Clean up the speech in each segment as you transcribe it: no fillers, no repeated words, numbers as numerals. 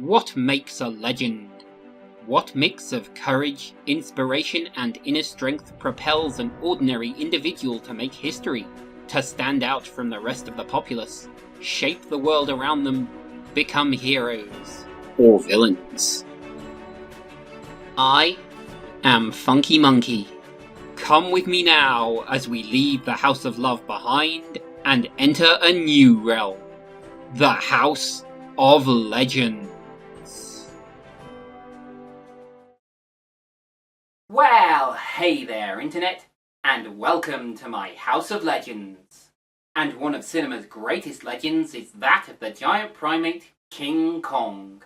What makes a legend? What mix of courage, inspiration, and inner strength propels an ordinary individual to make history, to stand out from the rest of the populace, shape the world around them, become heroes or villains? I am Funky Monkey. Come with me now as we leave the House of Love behind and enter a new realm, the House of Legends. Well, hey there, Internet, and welcome to my House of Legends. And one of cinema's greatest legends is that of the giant primate King Kong.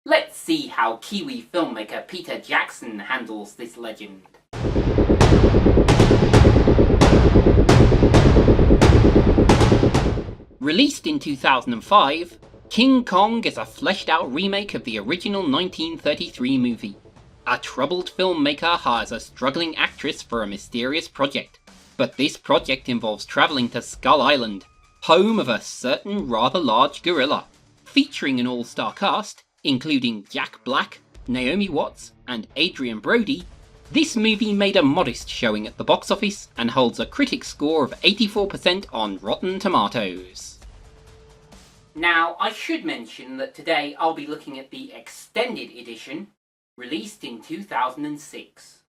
Let's see how Kiwi filmmaker Peter Jackson handles this legend. Released in 2005, King Kong is a fleshed-out remake of the original 1933 movie. A troubled filmmaker hires a struggling actress for a mysterious project, but this project involves travelling to Skull Island, home of a certain rather large gorilla. Featuring an all-star cast, including Jack Black, Naomi Watts, and Adrian Brody, this movie made a modest showing at the box office and holds a critic score of 84% on Rotten Tomatoes. Now, I should mention that today I'll be looking at the extended edition, released in 2006.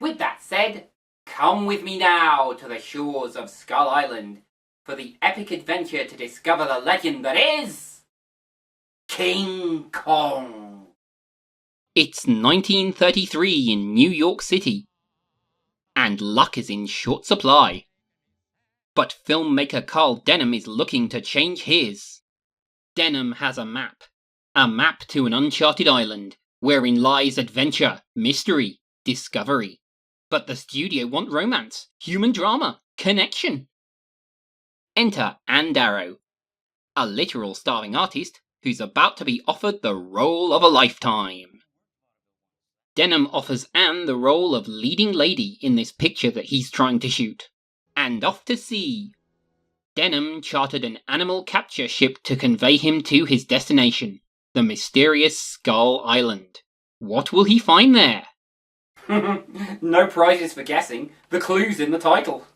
With that said, come with me now to the shores of Skull Island for the epic adventure to discover the legend that is King Kong. It's 1933 in New York City, and luck is in short supply. But filmmaker Carl Denham is looking to change his. Denham has a map to an uncharted island, wherein lies adventure, mystery, discovery. But the studio want romance, human drama, connection. Enter Aotearoan, a literal starving artist who's about to be offered the role of a lifetime. Denham offers Anne the role of leading lady in this picture that he's trying to shoot. And off to sea. Denham chartered an animal capture ship to convey him to his destination, the mysterious Skull Island. What will he find there? No prizes for guessing. The clue's in the title.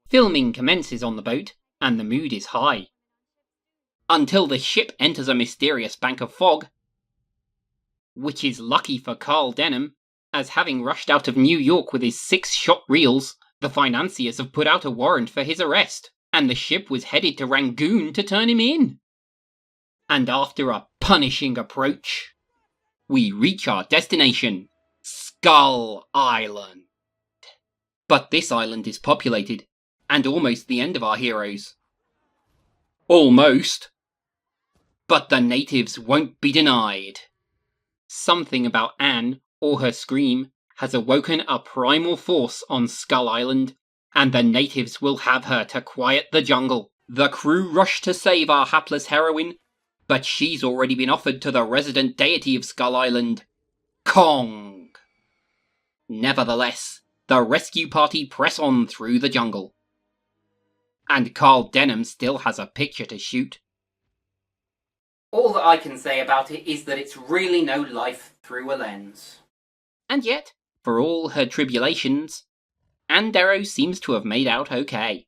Filming commences on the boat, and the mood is high. Until the ship enters a mysterious bank of fog, which is lucky for Carl Denham, as having rushed out of New York with his 6-shot reels, the financiers have put out a warrant for his arrest, and the ship was headed to Rangoon to turn him in. And after a punishing approach, we reach our destination, Skull Island. But this island is populated, and almost the end of our heroes. Almost. But the natives won't be denied. Something about Anne, or her scream, has awoken a primal force on Skull Island, and the natives will have her to quiet the jungle. The crew rush to save our hapless heroine, but she's already been offered to the resident deity of Skull Island, Kong. Nevertheless, the rescue party press on through the jungle. And Carl Denham still has a picture to shoot. All that I can say about it is that it's really no life through a lens. And yet, for all her tribulations, Aotearoan seems to have made out okay.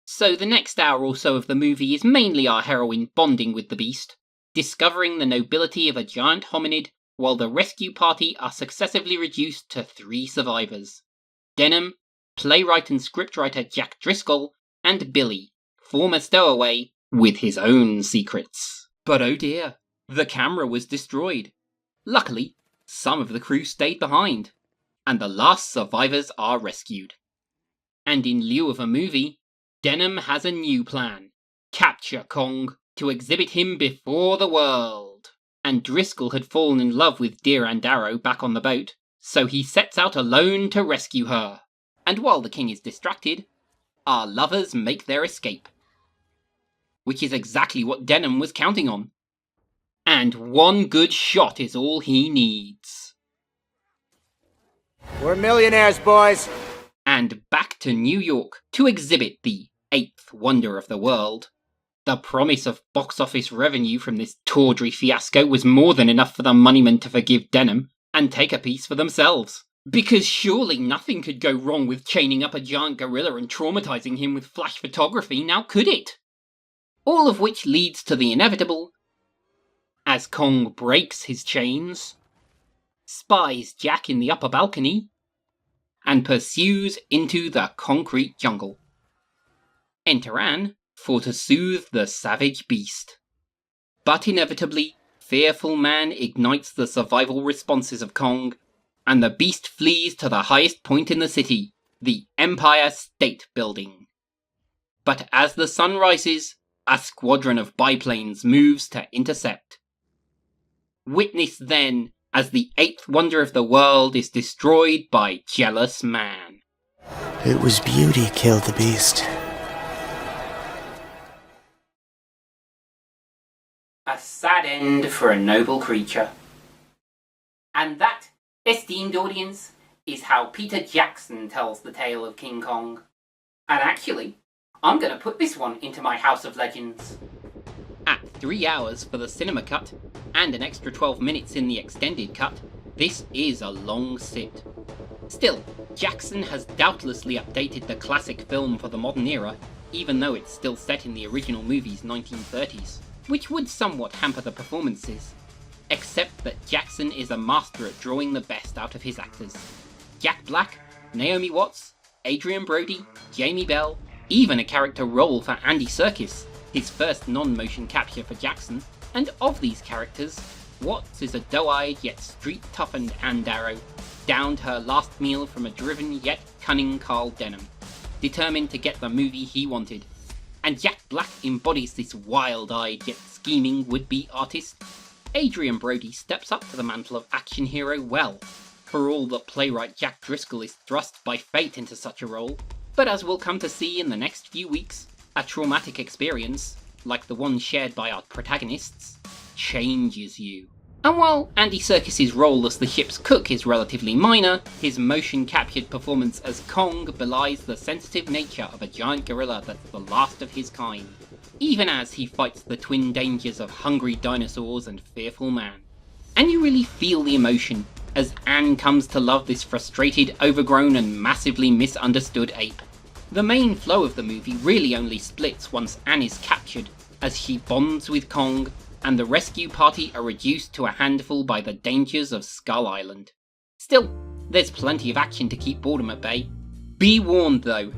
So the next hour or so of the movie is mainly our heroine bonding with the beast, discovering the nobility of a giant hominid, while the rescue party are successively reduced to 3 survivors. Denham, playwright and scriptwriter Jack Driscoll, and Billy, former stowaway, with his own secrets. But oh dear, the camera was destroyed. Luckily, some of the crew stayed behind, and the last survivors are rescued. And in lieu of a movie, Denham has a new plan. Capture Kong, to exhibit him before the world. And Driscoll had fallen in love with dear Aotearoan back on the boat, so he sets out alone to rescue her. And while the king is distracted, our lovers make their escape. Which is exactly what Denham was counting on. And one good shot is all he needs. We're millionaires, boys! And back to New York to exhibit the 8th wonder of the world, The promise of box office revenue from this tawdry fiasco was more than enough for the moneymen to forgive Denham and take a piece for themselves. Because surely nothing could go wrong with chaining up a giant gorilla and traumatizing him with flash photography, now could it? All of which leads to the inevitable, as Kong breaks his chains, spies Jack in the upper balcony, and pursues into the concrete jungle. Enter Anne for to soothe the savage beast. But inevitably, fearful man ignites the survival responses of Kong, and the beast flees to the highest point in the city, the Empire State Building. But as the sun rises, a squadron of biplanes moves to intercept. Witness then as the eighth wonder of the world is destroyed by jealous man. It was beauty killed the beast. A sad end for a noble creature. And that, esteemed audience, is how Peter Jackson tells the tale of King Kong. And actually, I'm going to put this one into my House of Legends. At 3 hours for the cinema cut, and an extra 12 minutes in the extended cut, this is a long sit. Still, Jackson has doubtlessly updated the classic film for the modern era, even though it's still set in the original movie's 1930s, which would somewhat hamper the performances. Except that Jackson is a master at drawing the best out of his actors. Jack Black, Naomi Watts, Adrian Brody, Jamie Bell, even a character role for Andy Serkis, his first non-motion capture for Jackson, and of these characters, Watts is a doe-eyed yet street-toughened Anne Darrow, down to her last meal from a driven yet cunning Carl Denham, determined to get the movie he wanted. And Jack Black embodies this wild-eyed yet scheming would-be artist. Adrian Brody steps up to the mantle of action hero well, for all that playwright Jack Driscoll is thrust by fate into such a role. But as we'll come to see in the next few weeks, a traumatic experience, like the one shared by our protagonists, changes you. And while Andy Serkis's role as the ship's cook is relatively minor, his motion-captured performance as Kong belies the sensitive nature of a giant gorilla that's the last of his kind, even as he fights the twin dangers of hungry dinosaurs and fearful man. And you really feel the emotion as Anne comes to love this frustrated, overgrown and massively misunderstood ape. The main flow of the movie really only splits once Anne is captured, as she bonds with Kong, and the rescue party are reduced to a handful by the dangers of Skull Island. Still, there's plenty of action to keep boredom at bay. Be warned though,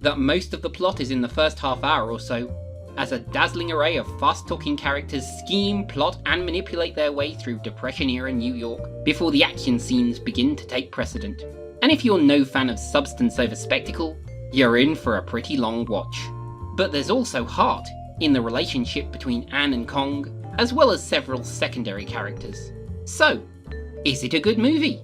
that most of the plot is in the first half hour or so, as a dazzling array of fast-talking characters scheme, plot and manipulate their way through Depression-era New York before the action scenes begin to take precedent. And if you're no fan of substance over spectacle, you're in for a pretty long watch. But there's also heart in the relationship between Anne and Kong, as well as several secondary characters. So, is it a good movie?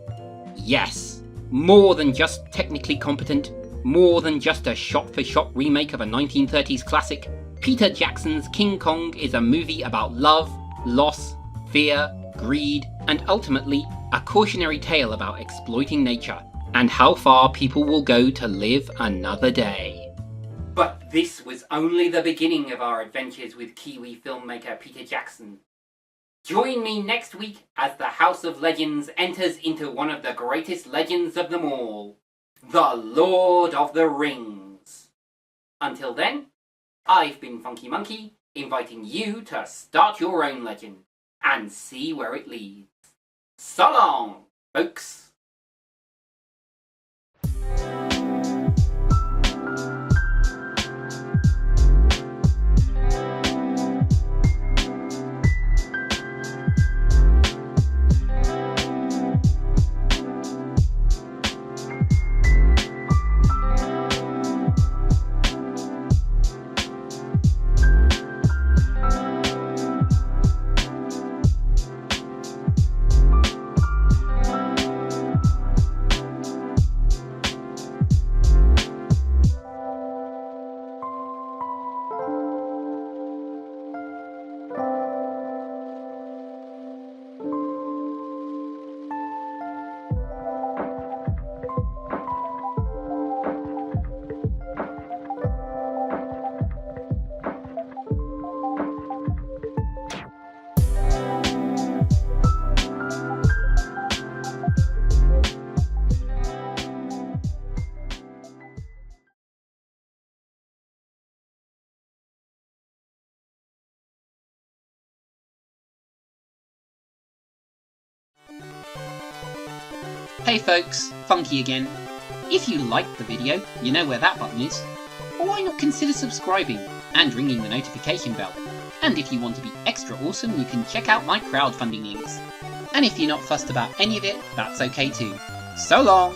Yes. More than just technically competent, more than just a shot-for-shot remake of a 1930s classic, Peter Jackson's King Kong is a movie about love, loss, fear, greed, and ultimately a cautionary tale about exploiting nature, and how far people will go to live another day. But this was only the beginning of our adventures with Kiwi filmmaker Peter Jackson. Join me next week as the House of Legends enters into one of the greatest legends of them all, the Lord of the Rings. Until then, I've been Funky Monkey, inviting you to start your own legend and see where it leads. So long, folks. Hey folks, Funky again. If you liked the video, you know where that button is. Or why not consider subscribing and ringing the notification bell? And if you want to be extra awesome, you can check out my crowdfunding links. And if you're not fussed about any of it, that's okay too. So long!